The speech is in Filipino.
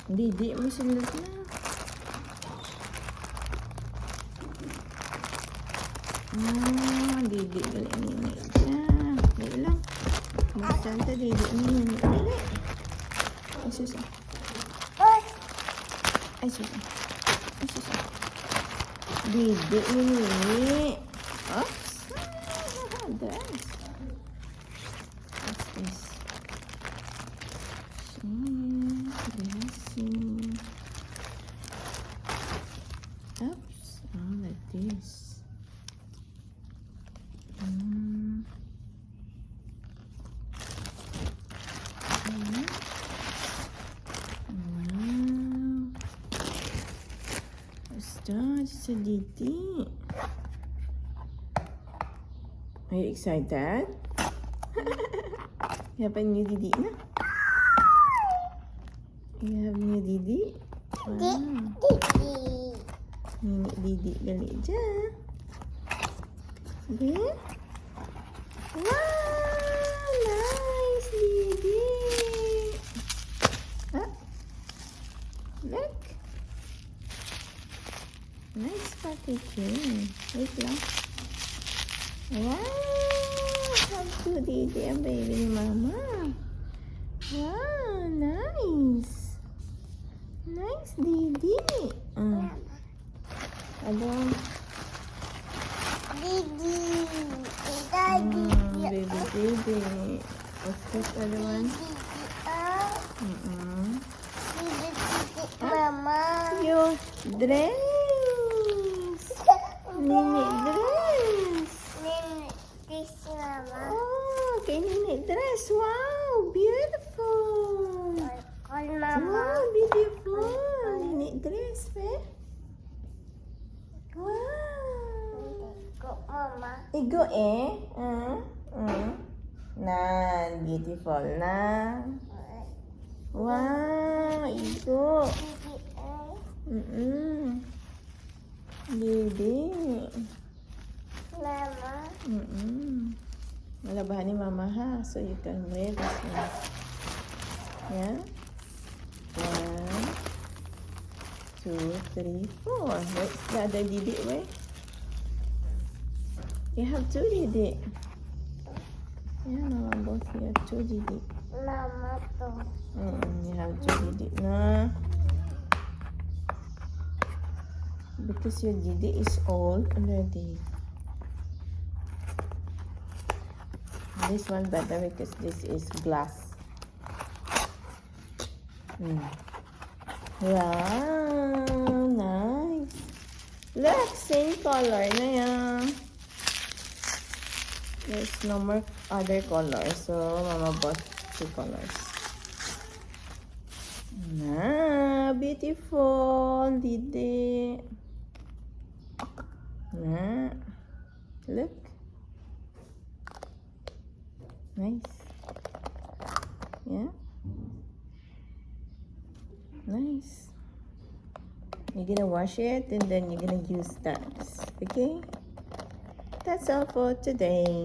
Didi mo sunod na. Didi gali nini. Dili lang. Buksan ta didi nini. Dili. Ay susa. Ay susa. Ay susa. Didi nini. Oops. Dress. What's this? SHEIN. Dressing. Oops. Oh, like this. Start sa Didi. Are you excited? You have a new Didi na? You have new Didi? Wow. Nini Didi gali dyan. Okay? Wow! Nice Didi! Ah, look! Nice packaging. Wait lang. Wow! Hug to Didi ang baby ni Mama. Wow! Nice! Nice Didi! Ano? Didi. Baby Didi. What's this other one? Mama. Your dress! Nini dress! This Mama. Oh, kay Nini dress. Wow, beautiful. Call Mama. Wow, beautiful. Nini dress, eh? Wow. Go Mama. Igo, eh? Nan, beautiful na. Wow, igo. Didi. Mama. Malabahan ni Mama ha, so you can wear this one. Yeah? 1, 2, 3, 4. Where's the other Didi? Where? You have 2 Didi. Yeah, Mama both here. 2 Didi. Mama to. You have 2 Didi na. Because your Didi is old already. This one better because this is glass. Wow, nice. Look, same color na yan. There's no more other colors, so Mama bought 2 colors. Beautiful, Didi. Look. Nice. Yeah. Nice. You're gonna wash it and then you're gonna use that. Okay? That's all for today.